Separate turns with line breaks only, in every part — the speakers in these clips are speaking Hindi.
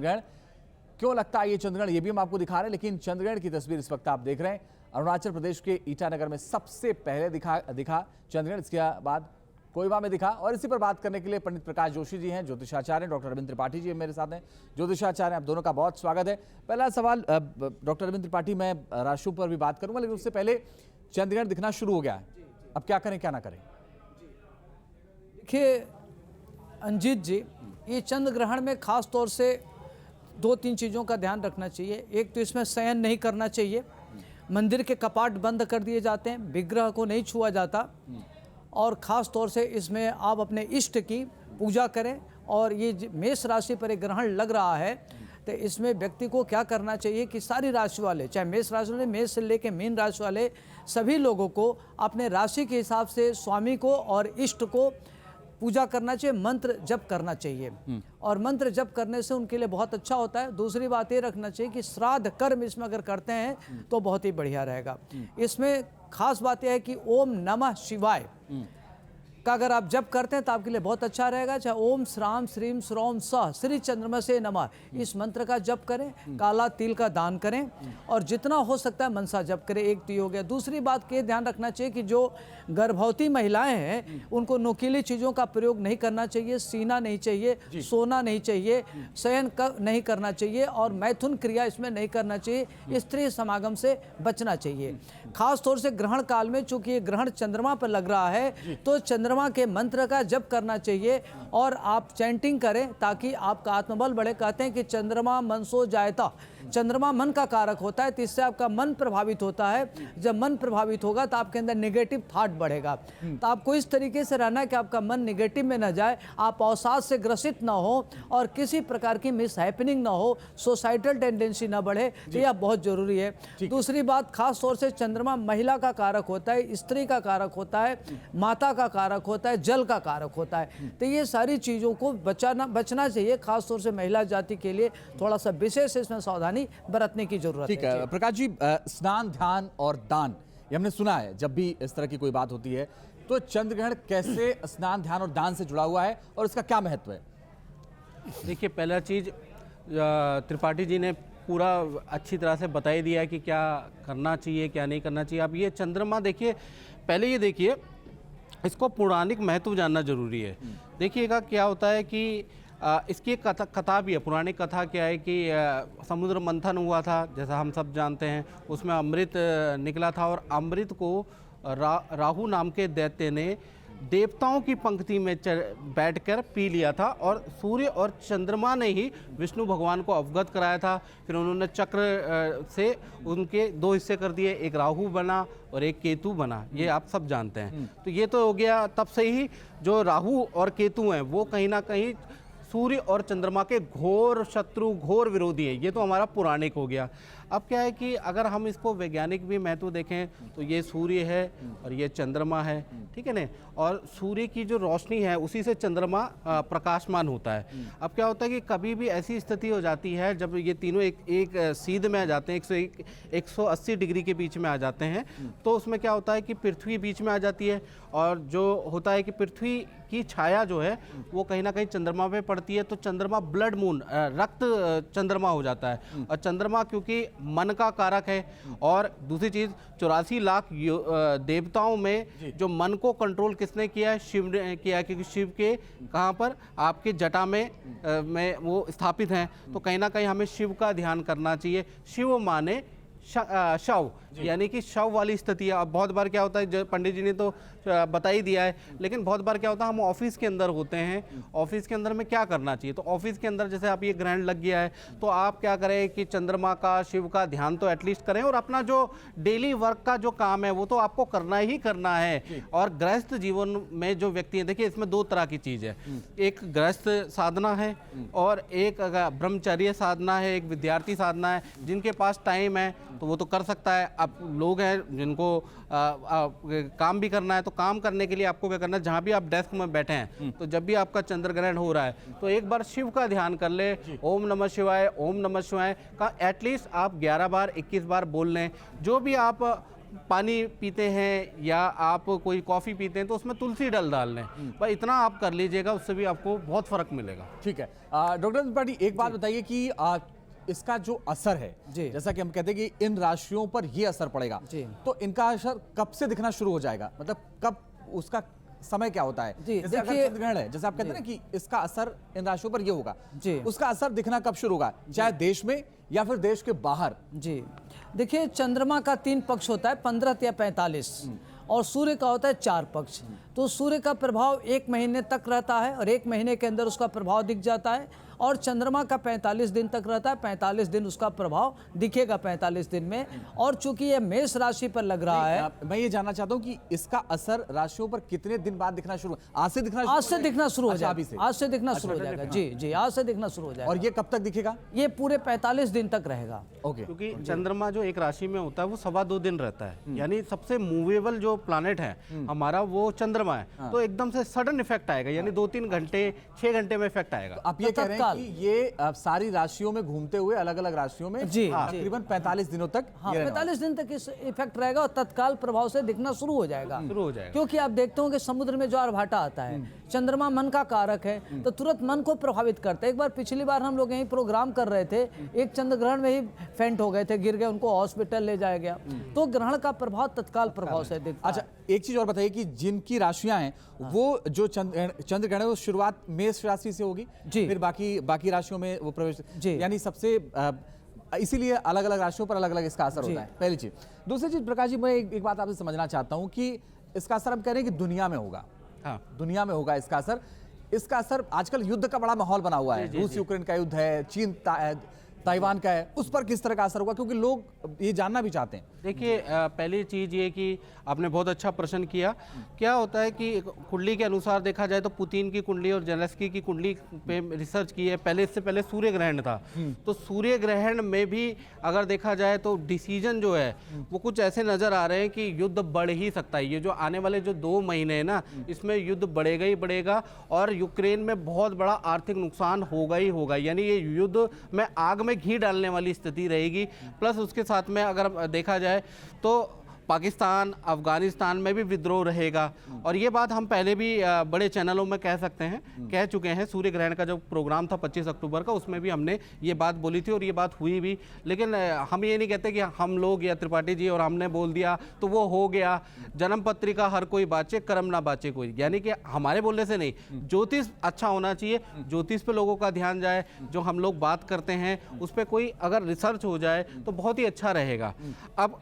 चंद्रग्रहण। क्यों लगता है ये चंद्रग्रहण, ये भी हम आपको दिखा रहे हैं, लेकिन चंद्रग्रहण की तस्वीर इस वक्त आप देख रहे हैं। अरुणाचल प्रदेश के ईटानगर में सबसे पहले दिखा चंद्रग्रहण, इसके बाद कोइबा में दिखा। और इसी पर बात करने के लिए पंडित प्रकाश जोशी जी हैं, ज्योतिषाचार्य, डॉक्टर अरविंद त्रिपाठी जी मेरे साथ हैं, ज्योतिषाचार्य। आप दोनों का बहुत स्वागत है। पहला सवाल डॉक्टर अरविंद त्रिपाठी, मैं राशियों पर भी बात करूंगा, लेकिन उससे पहले चंद्रग्रहण दिखना शुरू हो गया है, अब क्या करें क्या ना करें?
देखिए अंजित जी, ये चंद्र ग्रहण में खास तौर से 2-3 चीज़ों का ध्यान रखना चाहिए। एक तो इसमें शयन नहीं करना चाहिए, मंदिर के कपाट बंद कर दिए जाते हैं, विग्रह को नहीं छुआ जाता, और ख़ास तौर से इसमें आप अपने इष्ट की पूजा करें। और ये मेष राशि पर एक ग्रहण लग रहा है, तो इसमें व्यक्ति को क्या करना चाहिए कि सारी राशि वाले, चाहे मेष राशि वाले, मेष से लेकर मीन राशि वाले सभी लोगों को अपने राशि के हिसाब से स्वामी को और इष्ट को पूजा करना चाहिए, मंत्र जप करना चाहिए। और मंत्र जप करने से उनके लिए बहुत अच्छा होता है। दूसरी बात ये रखना चाहिए कि श्राद्ध कर्म इसमें अगर करते हैं तो बहुत ही बढ़िया रहेगा। इसमें खास बात यह है कि ओम नमः शिवाय का अगर आप जप करते हैं तो आपके लिए बहुत अच्छा रहेगा। चाहे ओम श्राम श्रीम श्रोम सह श्री चंद्रमा से नमः, इस मंत्र का जप करें, काला तिल का दान करें, और जितना हो सकता है मनसा जप करें। एक तो ये हो गया। दूसरी बात के ध्यान रखना चाहिए कि जो गर्भवती महिलाएं हैं उनको नुकीली चीज़ों का प्रयोग नहीं करना चाहिए, सीना नहीं चाहिए, सोना नहीं चाहिए, शयन नहीं करना चाहिए, और मैथुन क्रिया इसमें नहीं करना चाहिए। स्त्री समागम से बचना चाहिए। खास तौर से ग्रहण काल में, चूंकि ये ग्रहण चंद्रमा पर लग रहा है, तो चंद्रमा के मंत्र का जप करना चाहिए और आप चैंटिंग करें ताकि आपका आत्मबल बढ़े। कहते हैं कि चंद्रमा मनसो जायता, चंद्रमा मन का कारक होता है, तो इससे आपका मन प्रभावित होता है। जब मन प्रभावित होगा तो आपके अंदर नेगेटिव थॉट बढ़ेगा। तो आपको इस तरीके से रहना है कि आपका मन नेगेटिव में न जाए, आप अवसाद से ग्रसित ना हो, और किसी प्रकार की मिस हैपनिंग ना हो, सोसाइटल टेंडेंसी ना बढ़े, तो यह बहुत जरूरी है। दूसरी बात, खास तौर से चंद्रमा महिला का कारक होता है, स्त्री का कारक होता है, माता का कारक होता है, जल का कारक होता है। तो ये सारी चीज़ों को बचना चाहिए। खास तौर से महिला जाति के लिए थोड़ा सा विशेष इसमें सावधानी बरतने की जरूरत है।
ठीक है प्रकाश जी, स्नान, ध्यान और दान, ये हमने सुना है जब भी इस तरह की कोई बात होती है, तो चंद्रग्रहण कैसे स्नान, ध्यान और दान से जुड़ा हुआ है और इसका क्या महत्व है?
देखिए, पहला चीज़ त्रिपाठी जी ने पूरा अच्छी तरह से बता ही दिया है कि क्या करना चाहिए क्या नहीं करना चाहिए। अब ये चंद्रमा देखिए, पहले ये देखिए, इसको पौराणिक महत्व जानना जरूरी है। देखिएगा क्या होता है कि इसकी एक कथा भी है। पौराणिक कथा क्या है कि समुद्र मंथन हुआ था, जैसा हम सब जानते हैं, उसमें अमृत निकला था, और अमृत को राहु नाम के दैत्य ने देवताओं की पंक्ति में बैठकर पी लिया था, और सूर्य और चंद्रमा ने ही विष्णु भगवान को अवगत कराया था। फिर उन्होंने चक्र से उनके 2 हिस्से कर दिए, एक राहु बना और एक केतु बना, ये आप सब जानते हैं। तो ये तो हो गया। तब से ही जो राहु और केतु हैं वो कहीं ना कहीं सूर्य और चंद्रमा के घोर शत्रु, घोर विरोधी है। ये तो हमारा पौराणिक हो गया। अब क्या है कि अगर हम इसको वैज्ञानिक भी महत्व देखें तो ये सूर्य है और ये चंद्रमा है, ठीक है ना, और सूर्य की जो रोशनी है उसी से चंद्रमा प्रकाशमान होता है। अब क्या होता है कि कभी भी ऐसी स्थिति हो जाती है जब ये तीनों एक सीध में आ जाते हैं, 180 डिग्री के बीच में आ जाते हैं, तो उसमें क्या होता है कि पृथ्वी बीच में आ जाती है, और जो होता है कि पृथ्वी की छाया जो है वो कहीं ना कहीं चंद्रमा पे पड़ती है, तो चंद्रमा ब्लड मून, रक्त चंद्रमा हो जाता है। और चंद्रमा क्योंकि मन का कारक है, और दूसरी चीज 84 लाख देवताओं में जो मन को कंट्रोल किसने किया है? शिव ने किया है, क्योंकि शिव के कहाँ पर? आपके जटा में वो स्थापित हैं। तो कहीं ना कहीं हमें शिव का ध्यान करना चाहिए। शिव माने शव, यानी कि शव वाली स्थिति है। अब बहुत बार क्या होता है, पंडित जी ने तो बता ही दिया है, लेकिन बहुत बार क्या होता है, हम ऑफिस के अंदर होते हैं, ऑफिस के अंदर में क्या करना चाहिए? तो ऑफिस के अंदर जैसे आप ये ग्रहण लग गया है, तो आप क्या करें कि चंद्रमा का, शिव का ध्यान तो एटलीस्ट करें, और अपना जो डेली वर्क का जो काम है वो तो आपको करना ही करना है। और गृहस्थ जीवन में जो व्यक्ति हैं, देखिए इसमें 2 तरह की चीज़ है, एक गृहस्थ साधना है और एक ब्रह्मचर्य साधना है, एक विद्यार्थी साधना है। जिनके पास टाइम है तो वो तो कर सकता है। अब लोग हैं जिनको काम भी करना है, तो काम करने के लिए आपको क्या करना है, जहाँ भी आप डेस्क में बैठे हैं, तो जब भी आपका चंद्र ग्रहण हो रहा है तो एक बार शिव का ध्यान कर ले। ओम नमः शिवाय, ओम नमः शिवाय का एटलीस्ट आप 11 बार 21 बार बोल लें। जो भी आप पानी पीते हैं या आप कोई कॉफ़ी पीते हैं तो उसमें तुलसी डाल लें, पर इतना आप कर लीजिएगा, उससे भी आपको बहुत फ़र्क मिलेगा।
ठीक है। डॉक्टर त्रिपाठी, एक बात बताइए कि इसका जो असर है,
जी।
जैसा कि हम कहते हैं कि इन राशियों पर ये असर पड़ेगा,
जी।
तो इनका असर कब से दिखना शुरू हो जाएगा? मतलब कब उसका समय क्या होता है?
जी,
जैसे अगर
देखिए-
चंद्रग्रहण है, जैसे आप कहते हैं ना कि इसका असर इन राशियों पर ये होगा,
जी।
उसका असर दिखना कब शुरू होगा, चाहे देश में या फिर देश के बाहर?
जी, देखिए चंद्रमा का 3 पक्ष होता है, 15 या 45, और सूर्य का होता है 4 पक्ष। तो सूर्य का प्रभाव 1 महीने तक रहता है और 1 महीने के अंदर उसका प्रभाव दिख जाता है, और चंद्रमा का 45 दिन तक रहता है, 45 दिन उसका प्रभाव दिखेगा 45 दिन में। और चूंकि ये मेष राशि पर लग रहा है,
मैं ये जानना चाहता हूँ कि इसका असर राशियों पर कितने दिन बाद दिखना शुरू, आज से दिखना
आज से दिखना शुरू हो
अच्छा, अभी से?
जाएगा, आज से दिखना शुरू हो जाएगा। जी जी, आज से दिखना शुरू हो जाएगा।
और ये कब तक दिखेगा?
ये पूरे 45 दिन तक रहेगा।
ओके।
क्योंकि चंद्रमा जो एक राशि में होता है वो 2.25 दिन रहता है, यानी सबसे मूवेबल जो प्लानेट है हमारा वो चंद्रमा है, तो एकदम से सडन इफेक्ट आएगा, यानी 2-3 घंटे 6 घंटे में इफेक्ट आएगा।
आप ये
तो
कह रहे हैं
तत्काल।
कि ये सारी राशियों में घूमते हुए अलग अलग राशियों में
जी,
तकरीबन 45 दिनों तक
हाँ,
ये रहेगा।
45 दिन तक इस इफेक्ट रहेगा और तत्काल प्रभाव से दिखना शुरू हो जाएगा।
शुरू हो जाएगा।
क्योंकि आप देखते हो कि समुद्र में ज्वार भाटा आता है, चंद्रमा मन का कारक है, तो तुरंत मन को प्रभावित करता है। एक बार पिछली बार हम लोग यहीं प्रोग्राम कर रहे थे, एक चंद्र ग्रहण में ही फेंट हो गए थे, गिर गए, उनको हॉस्पिटल ले जाया गया। तो ग्रहण का प्रभाव तत्काल प्रभाव से दिखता है।
अच्छा, एक चीज और बताइए कि जिनकी राशियां हैं वो जो चंद्र ग्रहण है वो शुरुआत मेष राशि से होगी,
जी।
फिर बाकी राशियों में वो प्रवेश,
जी।
यानी सबसे इसीलिए अलग अलग राशियों पर अलग अलग इसका असर होता है, पहली चीज। दूसरी चीज, प्रकाश जी, मैं एक बात आपसे समझना चाहता हूं कि इसका असर हम कह रहे हैं कि दुनिया में होगा,
हाँ,
दुनिया में होगा इसका असर। इसका असर, आजकल युद्ध का बड़ा माहौल बना हुआ है, रूस यूक्रेन का युद्ध है, चीन ताइवान का है, उस पर किस तरह का असर होगा, क्योंकि लोग ये जानना भी चाहते हैं।
देखिए पहली चीज़ ये कि आपने बहुत अच्छा प्रश्न किया। क्या होता है कि कुंडली के अनुसार देखा जाए तो पुतिन की कुंडली और जेलेंस्की की कुंडली पे रिसर्च की है, पहले इससे पहले सूर्य ग्रहण था, तो सूर्य ग्रहण में भी अगर देखा जाए तो डिसीजन जो है वो कुछ ऐसे नज़र आ रहे हैं कि युद्ध बढ़ ही सकता है। ये जो आने वाले जो 2 महीने हैं ना, इसमें युद्ध बढ़ेगा ही बढ़ेगा और यूक्रेन में बहुत बड़ा आर्थिक नुकसान होगा ही होगा, यानी ये युद्ध में आग में घी डालने वाली स्थिति रहेगी। प्लस उसके साथ में अगर देखा जाए तो पाकिस्तान, अफगानिस्तान में भी विद्रोह रहेगा। और ये बात हम पहले भी बड़े चैनलों में कह सकते हैं, कह चुके हैं। सूर्य ग्रहण का जो प्रोग्राम था 25 अक्टूबर का, उसमें भी हमने ये बात बोली थी और ये बात हुई भी। लेकिन हम ये नहीं कहते कि हम लोग या त्रिपाठी जी और हमने बोल दिया तो वो हो गया। जन्म पत्रिका हर कोई बाचे, कर्म ना बाचे कोई, यानी कि हमारे बोलने से नहीं, ज्योतिष अच्छा होना चाहिए, ज्योतिष पे लोगों का ध्यान जाए, जो हम लोग बात करते हैं उस पर कोई अगर रिसर्च हो जाए तो बहुत ही अच्छा रहेगा। अब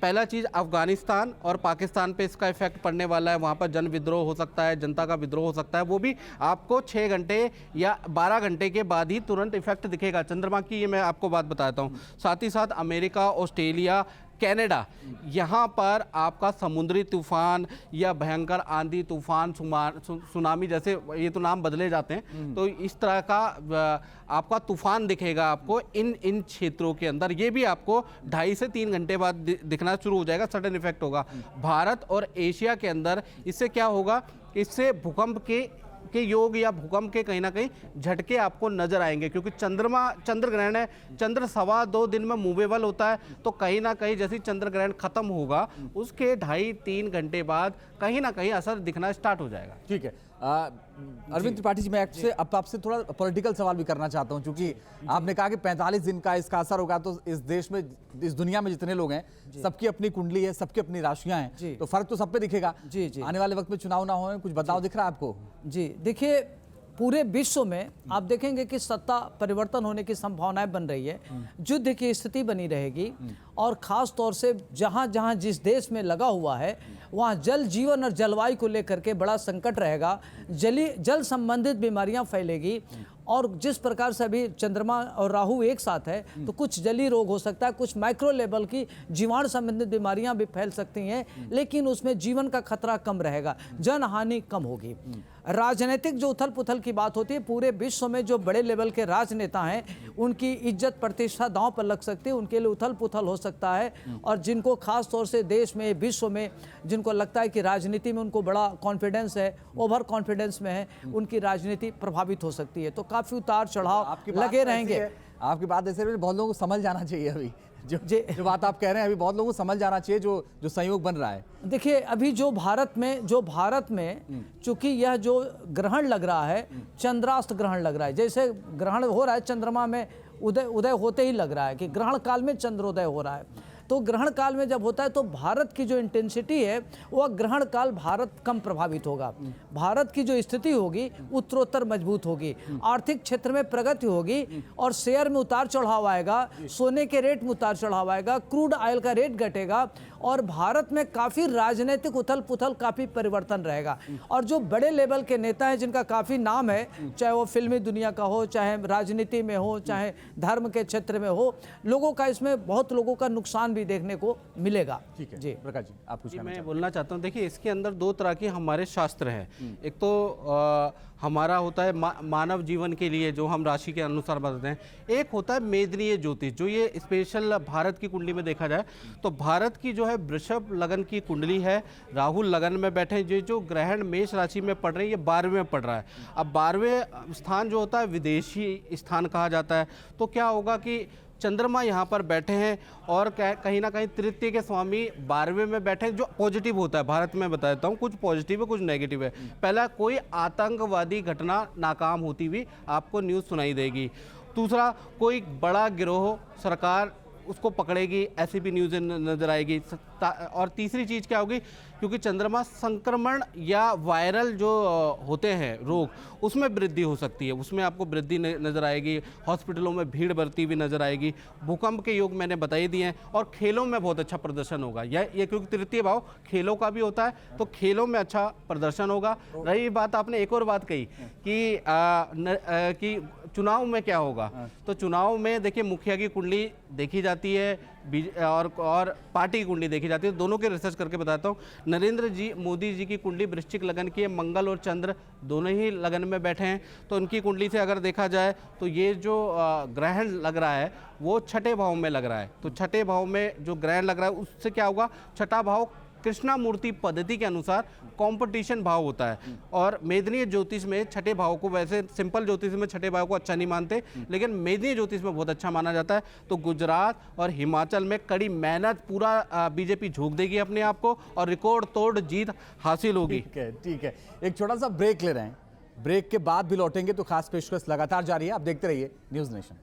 पहला चीज़, अफगानिस्तान और पाकिस्तान पे इसका इफेक्ट पड़ने वाला है, वहाँ पर जन विद्रोह हो सकता है, जनता का विद्रोह हो सकता है, वो भी आपको 6 घंटे या 12 घंटे के बाद ही तुरंत इफेक्ट दिखेगा चंद्रमा की। ये मैं आपको बात बताता हूँ। साथ ही साथ अमेरिका, ऑस्ट्रेलिया, कनाडा, यहाँ पर आपका समुद्री तूफान या भयंकर आंधी तूफान, सुनामी, जैसे ये तो नाम बदले जाते हैं, तो इस तरह का आपका तूफान दिखेगा आपको इन क्षेत्रों के अंदर। ये भी आपको 2.5 से 3 घंटे बाद दिखना शुरू हो जाएगा, सडन इफेक्ट होगा। भारत और एशिया के अंदर इससे क्या होगा, इससे भूकंप के योग या भूकंप के कहीं ना कहीं झटके आपको नजर आएंगे, क्योंकि चंद्र ग्रहण है, चंद्र 2.25 दिन में मूवेबल होता है, तो कहीं ना कहीं जैसे चंद्र ग्रहण खत्म होगा उसके 2.5-3 घंटे बाद कहीं ना कहीं असर दिखना स्टार्ट हो जाएगा।
ठीक है। अरविंद त्रिपाठी जी, मैं आपसे थोड़ा पॉलिटिकल सवाल भी करना चाहता हूं, क्योंकि आपने कहा कि 45 दिन का इसका असर होगा, तो इस देश में, इस दुनिया में जितने लोग हैं, सबकी अपनी कुंडली है, सबकी अपनी राशियां हैं, तो फर्क तो सब पे दिखेगा।
जी जी,
आने वाले वक्त में चुनाव ना हो, कुछ बदलाव दिख रहा है आपको?
जी, देखिए पूरे विश्व में आप देखेंगे कि सत्ता परिवर्तन होने की संभावनाएं बन रही है, युद्ध की स्थिति बनी रहेगी, और ख़ास तौर से जहां जहां जिस देश में लगा हुआ है वहां जल जीवन और जलवायु को लेकर के बड़ा संकट रहेगा। जल संबंधित बीमारियां फैलेगी, और जिस प्रकार से अभी चंद्रमा और राहु एक साथ है, तो कुछ जलीय रोग हो सकता है, कुछ माइक्रो लेवल की जीवाणु संबंधित बीमारियां भी फैल सकती हैं, लेकिन उसमें जीवन का खतरा कम रहेगा, जन हानि कम होगी। राजनीतिक जो उथल पुथल की बात होती है, पूरे विश्व में जो बड़े लेवल के राजनेता हैं उनकी इज्जत प्रतिष्ठा दांव पर लग सकती है, उनके लिए उथल पुथल हो सकता है, और जिनको खास तौर से देश में, विश्व में जिनको लगता है कि राजनीति में उनको बड़ा कॉन्फिडेंस है, ओवर कॉन्फिडेंस में है, उनकी राजनीति प्रभावित हो सकती है। तो काफ़ी उतार चढ़ाव लगे रहेंगे।
आपकी बात ऐसे बहुत लोगों को समझ जाना चाहिए अभी, जो बात आप कह रहे हैं अभी बहुत लोगों को समझ जाना चाहिए, जो संयोग बन रहा है।
देखिए अभी जो भारत में चूंकि यह जो ग्रहण लग रहा है, चंद्रास्त ग्रहण लग रहा है, जैसे ग्रहण हो रहा है चंद्रमा में उदय होते ही लग रहा है कि ग्रहण काल में चंद्रोदय हो रहा है। तो ग्रहण काल में जब होता है तो भारत की जो इंटेंसिटी है वह ग्रहण काल भारत कम प्रभावित होगा। भारत की जो स्थिति होगी उत्तरोत्तर मजबूत होगी, आर्थिक क्षेत्र में प्रगति होगी और शेयर में उतार चढ़ाव आएगा, सोने के रेट में उतार चढ़ाव आएगा, क्रूड ऑयल का रेट घटेगा और भारत में काफ़ी राजनीतिक उथल पुथल, काफ़ी परिवर्तन रहेगा। और जो बड़े लेवल के नेता हैं जिनका काफ़ी नाम है, चाहे वो फिल्मी दुनिया का हो, चाहे राजनीति में हो, चाहे धर्म के क्षेत्र में हो, लोगों का इसमें बहुत लोगों का नुकसान भी देखने को मिलेगा।
ठीक है
जी
प्रकाश जी, आप कुछ कहना
मैं
चाहते
बोलना चाहता हूँ, देखिए इसके अंदर दो तरह के हमारे शास्त्र हैं। एक तो हमारा होता है मानव जीवन के लिए जो हम राशि के अनुसार बताते हैं, एक होता है मेदनीय ज्योतिष, जो ये स्पेशल भारत की कुंडली में देखा जाए तो भारत की जो है वृषभ लगन की कुंडली है, राहुल लगन में बैठे हैं, जो ग्रहण मेष राशि में पड़ रहे हैं, ये 12वें में पड़ रहा है। अब 12वें स्थान जो होता है विदेशी स्थान कहा जाता है, तो क्या होगा कि चंद्रमा यहाँ पर बैठे हैं और कहीं ना कहीं तृतीय के स्वामी 12वें में बैठे हैं, जो पॉजिटिव होता है। भारत में बता देता हूँ, कुछ पॉजिटिव है कुछ नेगेटिव है। पहला, कोई आतंकवादी घटना नाकाम होती हुई आपको न्यूज़ सुनाई देगी। दूसरा, कोई बड़ा गिरोह सरकार उसको पकड़ेगी, ऐसी भी न्यूज़ नज़र आएगी। और तीसरी चीज़ क्या होगी, क्योंकि चंद्रमा संक्रमण या वायरल जो होते हैं रोग, उसमें वृद्धि हो सकती है, उसमें आपको वृद्धि नज़र आएगी। हॉस्पिटलों में भीड़ बढ़ती हुई नज़र आएगी। भूकंप के योग मैंने बता ही दिए हैं। और खेलों में बहुत अच्छा प्रदर्शन होगा। ये क्योंकि तृतीय भाव खेलों का भी होता है, तो खेलों में अच्छा प्रदर्शन होगा। रही बात, आपने एक और बात कही कि चुनाव में क्या होगा, तो चुनाव में देखिए मुखिया की कुंडली देखी जाती है और पार्टी की कुंडली देखी जाती है। दोनों के रिसर्च करके बताता हूँ। नरेंद्र जी मोदी जी की कुंडली वृश्चिक लगन की है, मंगल और चंद्र दोनों ही लगन में बैठे हैं, तो उनकी कुंडली से अगर देखा जाए तो ये जो ग्रहण लग रहा है वो छठे भाव में लग रहा है। तो छठे भाव में जो ग्रहण लग रहा है उससे क्या होगा, छठा भाव कृष्णामूर्ति पद्धति के अनुसार कंपटीशन भाव होता है। और मेदनीय ज्योतिष में छठे भाव को, वैसे सिंपल ज्योतिष में छठे भाव को अच्छा नहीं मानते, लेकिन मेदनीय ज्योतिष में बहुत अच्छा माना जाता है। तो गुजरात और हिमाचल में कड़ी मेहनत, पूरा बीजेपी झोंक देगी अपने आप को और रिकॉर्ड तोड़ जीत हासिल होगी।
ठीक है, एक छोटा सा ब्रेक ले रहे हैं, ब्रेक के बाद भी लौटेंगे तो खास पेशकश लगातार जारी है। आप देखते रहिए न्यूज़ नेशन।